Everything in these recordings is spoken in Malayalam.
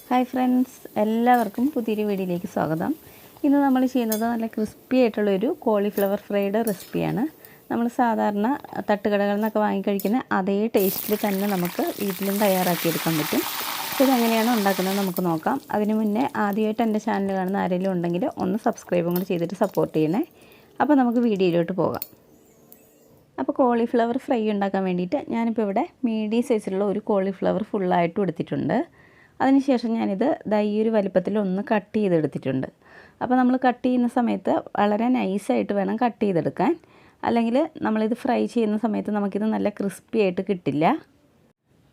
ഹായ് ഫ്രണ്ട്സ്, എല്ലാവർക്കും പുതിയൊരു വീഡിയോയിലേക്ക് സ്വാഗതം. ഇന്ന് നമ്മൾ ചെയ്യുന്നത് നല്ല ക്രിസ്പി ആയിട്ടുള്ളൊരു കോളിഫ്ലവർ ഫ്രൈഡ് റെസിപ്പിയാണ്. നമ്മൾ സാധാരണ തട്ടുകടകളിൽ നിന്നൊക്കെ വാങ്ങിക്കഴിക്കുന്ന അതേ ടേസ്റ്റിൽ തന്നെ നമുക്ക് വീട്ടിലും തയ്യാറാക്കിയെടുക്കാൻ പറ്റും. അപ്പോൾ ഇതെങ്ങനെയാണ് ഉണ്ടാക്കുന്നത് നമുക്ക് നോക്കാം. അതിന് മുന്നേ ആദ്യമായിട്ട് എൻ്റെ ചാനൽ കാണുന്ന ആരെങ്കിലും ഉണ്ടെങ്കിൽ ഒന്ന് സബ്സ്ക്രൈബും കൂടി ചെയ്തിട്ട് സപ്പോർട്ട് ചെയ്യണേ. അപ്പോൾ നമുക്ക് വീഡിയോയിലോട്ട് പോകാം. അപ്പോൾ കോളിഫ്ലവർ ഫ്രൈ ഉണ്ടാക്കാൻ വേണ്ടിയിട്ട് ഞാനിപ്പോൾ ഇവിടെ മീഡിയം സൈസിലുള്ള ഒരു കോളിഫ്ലവർ ഫുള്ളായിട്ടും എടുത്തിട്ടുണ്ട്. അതിനുശേഷം ഞാനിത് ഈ ഒരു വലിപ്പത്തിൽ ഒന്ന് കട്ട് ചെയ്തെടുത്തിട്ടുണ്ട്. അപ്പോൾ നമ്മൾ കട്ട് ചെയ്യുന്ന സമയത്ത് വളരെ നൈസായിട്ട് വേണം കട്ട് ചെയ്തെടുക്കാൻ, അല്ലെങ്കിൽ നമ്മളിത് ഫ്രൈ ചെയ്യുന്ന സമയത്ത് നമുക്കിത് നല്ല ക്രിസ്പി ആയിട്ട് കിട്ടില്ല.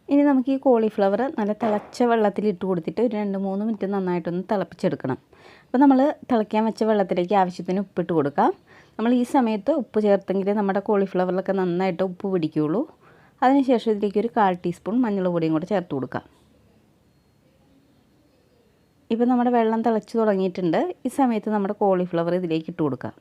ഇനി നമുക്ക് ഈ കോളിഫ്ലവർ നല്ല തിളച്ച വെള്ളത്തിൽ ഇട്ട് കൊടുത്തിട്ട് ഒരു 2-3 മിനിറ്റ് നന്നായിട്ടൊന്ന് തിളപ്പിച്ചെടുക്കണം. അപ്പോൾ നമ്മൾ തിളയ്ക്കാൻ വെച്ച വെള്ളത്തിലേക്ക് ആവശ്യത്തിന് ഉപ്പിട്ട് കൊടുക്കാം. നമ്മൾ ഈ സമയത്ത് ഉപ്പ് ചേർത്തെങ്കിൽ നമ്മുടെ കോളിഫ്ലവറിലൊക്കെ നന്നായിട്ട് ഉപ്പ് പിടിക്കുകയുള്ളൂ. അതിനുശേഷം ഇതിലേക്ക് ഒരു 1/4 ടീസ്പൂൺ മഞ്ഞൾ പൊടിയും കൂടെ ചേർത്ത് കൊടുക്കാം. ഇപ്പോൾ നമ്മുടെ വെള്ളം തിളച്ച് തുടങ്ങിയിട്ടുണ്ട്. ഈ സമയത്ത് നമ്മുടെ കോളിഫ്ലവർ ഇതിലേക്ക് ഇട്ട് കൊടുക്കാം.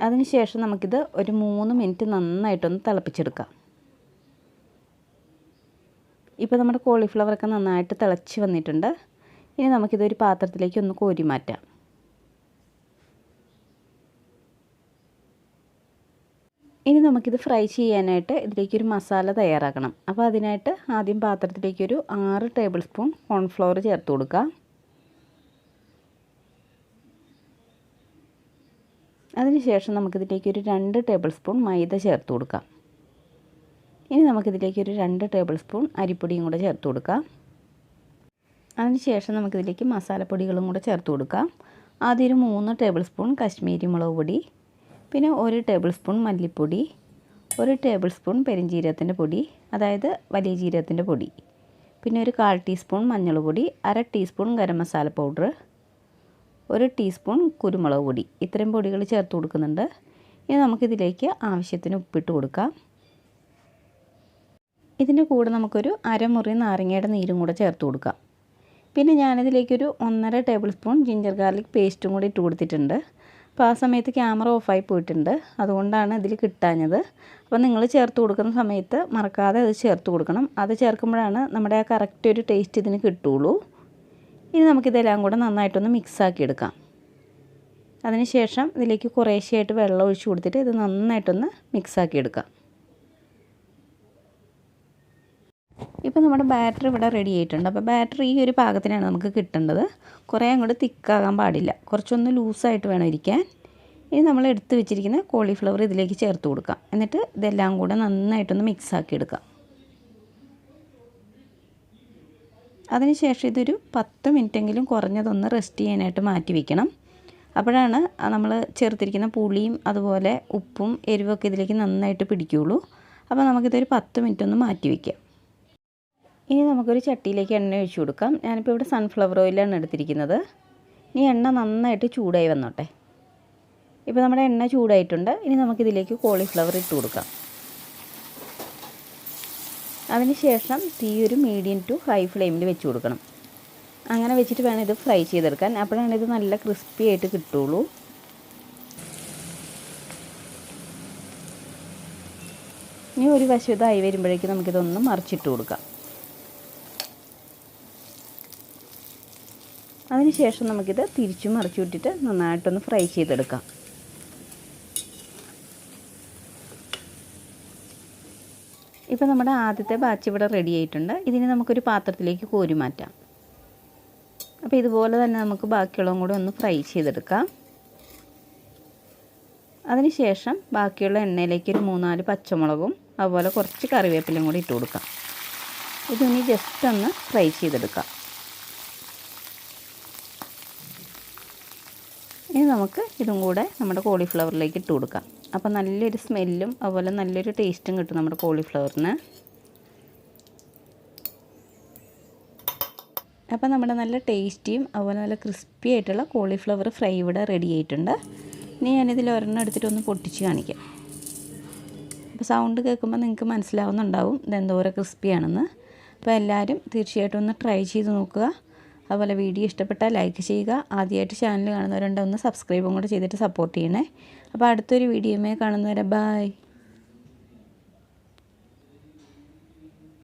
അതിനുശേഷം നമുക്കിത് ഒരു 3 മിനിറ്റ് നന്നായിട്ടൊന്ന് തിളപ്പിച്ചെടുക്കാം. ഇപ്പോൾ നമ്മുടെ കോളിഫ്ലവറൊക്കെ നന്നായിട്ട് തിളച്ച് വന്നിട്ടുണ്ട്. ഇനി നമുക്കിതൊരു പാത്രത്തിലേക്ക് ഒന്ന് കോരി മാറ്റാം. ഇനി നമുക്കിത് ഫ്രൈ ചെയ്യാനായിട്ട് ഇതിലേക്കൊരു മസാല തയ്യാറാക്കണം. അപ്പോൾ അതിനായിട്ട് ആദ്യം പാത്രത്തിലേക്കൊരു 6 ടേബിൾ സ്പൂൺ കോൺഫ്ലവർ ചേർത്ത് കൊടുക്കാം. അതിനുശേഷം നമുക്കിതിലേക്കൊരു 2 ടേബിൾ സ്പൂൺ മൈദ ചേർത്ത് കൊടുക്കാം. ഇനി നമുക്കിതിലേക്കൊരു 2 ടേബിൾ സ്പൂൺ അരിപ്പൊടിയും കൂടെ ചേർത്ത് കൊടുക്കാം. അതിനുശേഷം നമുക്കിതിലേക്ക് മസാലപ്പൊടികളും കൂടെ ചേർത്ത് കൊടുക്കാം. ആദ്യം ഒരു 3 ടേബിൾ സ്പൂൺ കശ്മീരി മുളക് പൊടി, പിന്നെ 1 ടേബിൾ സ്പൂൺ മല്ലിപ്പൊടി, 1 ടേബിൾ സ്പൂൺ പെരിഞ്ജീരകത്തിൻ്റെ പൊടി, അതായത് വലിയ ജീരകത്തിൻ്റെ പൊടി, പിന്നെ ഒരു 1/4 ടീസ്പൂൺ മഞ്ഞൾപ്പൊടി, 1/2 teaspoon garam masala powder, 1 teaspoon കുരുമുളക് പൊടി. ഇത്രയും പൊടികൾ ചേർത്ത് കൊടുക്കുന്നുണ്ട്. ഇനി നമുക്കിതിലേക്ക് ആവശ്യത്തിന് ഉപ്പിട്ട് കൊടുക്കാം. ഇതിൻ്റെ കൂടെ നമുക്കൊരു അരമുറി നാരങ്ങയുടെ നീരും കൂടെ ചേർത്ത് കൊടുക്കാം. പിന്നെ ഞാനിതിലേക്കൊരു 1.5 ടേബിൾ സ്പൂൺ ജിഞ്ചർ ഗാർലിക് പേസ്റ്റും കൂടി ഇട്ട് കൊടുത്തിട്ടുണ്ട്. അപ്പോൾ ആ സമയത്ത് ക്യാമറ ഓഫായി പോയിട്ടുണ്ട്, അതുകൊണ്ടാണ് ഇതിൽ കിട്ടാഞ്ഞത്. അപ്പോൾ നിങ്ങൾ ചേർത്ത് കൊടുക്കുന്ന സമയത്ത് മറക്കാതെ അത് ചേർത്ത് കൊടുക്കണം. അത് ചേർക്കുമ്പോഴാണ് നമ്മുടെ ആ കറക്റ്റ് ഒരു ടേസ്റ്റ് ഇതിന് കിട്ടുള്ളൂ. ഇനി നമുക്കിതെല്ലാം കൂടെ നന്നായിട്ടൊന്ന് മിക്സാക്കി എടുക്കാം. അതിനുശേഷം ഇതിലേക്ക് കുറേശ്ശെയായിട്ട് വെള്ളം ഒഴിച്ച് കൊടുത്തിട്ട് ഇത് നന്നായിട്ടൊന്ന് മിക്സാക്കി എടുക്കാം. ഇപ്പോൾ നമ്മുടെ ബാറ്റർ ഇവിടെ റെഡി ആയിട്ടുണ്ട്. അപ്പോൾ ബാറ്റർ ഈ ഒരു പാകത്തിനാണ് നമുക്ക് കിട്ടേണ്ടത്. കുറേ അങ്ങോട്ട് തിക്കാകാൻ പാടില്ല, കുറച്ചൊന്ന് ലൂസായിട്ട് വേണം ഇരിക്കാൻ. ഇനി നമ്മൾ എടുത്ത് വെച്ചിരിക്കുന്ന കോളിഫ്ലവർ ഇതിലേക്ക് ചേർത്ത് കൊടുക്കാം. എന്നിട്ട് ഇതെല്ലാം കൂടെ നന്നായിട്ടൊന്ന് മിക്സാക്കി എടുക്കാം. അതിനുശേഷം ഇതൊരു 10 മിനിറ്റെങ്കിലും കുറഞ്ഞതൊന്ന് റെസ്റ്റ് ചെയ്യാനായിട്ട് മാറ്റി വയ്ക്കണം. അപ്പോഴാണ് നമ്മൾ ചേർത്തിരിക്കുന്ന പുളിയും അതുപോലെ ഉപ്പും എരിവൊക്കെ ഇതിലേക്ക് നന്നായിട്ട് പിടിക്കുകയുള്ളൂ. അപ്പോൾ നമുക്കിതൊരു 10 മിനിറ്റ് ഒന്ന് മാറ്റി വയ്ക്കാം. ഇനി നമുക്കൊരു ചട്ടിയിലേക്ക് എണ്ണ ഒഴിച്ച് കൊടുക്കാം. ഞാനിപ്പോൾ ഇവിടെ സൺഫ്ലവർ ഓയിലാണ് എടുത്തിരിക്കുന്നത്. ഇനി എണ്ണ നന്നായിട്ട് ചൂടായി വന്നോട്ടെ. ഇപ്പോൾ നമ്മുടെ എണ്ണ ചൂടായിട്ടുണ്ട്. ഇനി നമുക്കിതിലേക്ക് കോളിഫ്ലവർ ഇട്ട് കൊടുക്കാം. അതിനുശേഷം തീ ഒരു മീഡിയം ടു ഹൈ ഫ്ലെയിമിൽ വെച്ച് കൊടുക്കണം. അങ്ങനെ വെച്ചിട്ട് വേണം ഇത് ഫ്രൈ ചെയ്തെടുക്കാൻ. അപ്പോഴാണ് ഇത് നല്ല ക്രിസ്പി ആയിട്ട് കിട്ടുള്ളൂ. ഇനി ഒരു വശം ഇതായി വരുമ്പോഴേക്കും നമുക്കിതൊന്ന് മറിച്ചിട്ട് കൊടുക്കാം. അതിനുശേഷം നമുക്കിത് തിരിച്ചു മറിച്ചു വിട്ടിട്ട് നന്നായിട്ടൊന്ന് ഫ്രൈ ചെയ്തെടുക്കാം. ഇപ്പോൾ നമ്മുടെ ആദ്യത്തെ ബാച്ച് ഇവിടെ റെഡി ആയിട്ടുണ്ട്. ഇതിന് നമുക്കൊരു പാത്രത്തിലേക്ക് കോരി മാറ്റാം. അപ്പോൾ ഇതുപോലെ തന്നെ നമുക്ക് ബാക്കിയുള്ളതും കൂടെ ഒന്ന് ഫ്രൈ ചെയ്തെടുക്കാം. അതിനുശേഷം ബാക്കിയുള്ള എണ്ണയിലേക്ക് ഒരു 3-4 പച്ചമുളകും അതുപോലെ കുറച്ച് കറിവേപ്പിലയും കൂടി ഇട്ട് കൊടുക്കാം. ഇതിനി ജസ്റ്റ് ഒന്ന് ഫ്രൈ ചെയ്തെടുക്കാം. ഇനി നമുക്ക് ഇതും കൂടെ നമ്മുടെ കോളിഫ്ലവറിലേക്ക് ഇട്ട് കൊടുക്കാം. അപ്പോൾ നല്ലൊരു സ്മെല്ലും അതുപോലെ നല്ലൊരു ടേസ്റ്റും കിട്ടും നമ്മുടെ കോളിഫ്ലവറിന്. അപ്പോൾ നമ്മുടെ നല്ല ടേസ്റ്റിയും അതുപോലെ നല്ല ക്രിസ്പി ആയിട്ടുള്ള കോളിഫ്ലവർ ഫ്രൈ ഇവിടെ റെഡി ആയിട്ടുണ്ട്. ഇനി ഞാനിതിൽ ഒരെണ്ണം എടുത്തിട്ട് ഒന്ന് പൊട്ടിച്ച് കാണിക്കാം. അപ്പോൾ സൗണ്ട് കേൾക്കുമ്പോൾ നിങ്ങൾക്ക് മനസ്സിലാവുന്നുണ്ടാവും ഇതെന്തോരം ക്രിസ്പിയാണെന്ന്. അപ്പോൾ എല്ലാവരും തീർച്ചയായിട്ടും ഒന്ന് ട്രൈ ചെയ്ത് നോക്കുക. അതുപോലെ വീഡിയോ ഇഷ്ടപ്പെട്ടാൽ ലൈക്ക് ചെയ്യുക. ആദ്യമായിട്ട് ചാനൽ കാണുന്നവരുണ്ടെങ്കിൽ ഒന്ന് സബ്സ്ക്രൈബും കൂടെ ചെയ്തിട്ട് സപ്പോർട്ട് ചെയ്യണേ. അപ്പോൾ അടുത്തൊരു വീഡിയോയുമായി കാണുന്നവരെ ബൈ.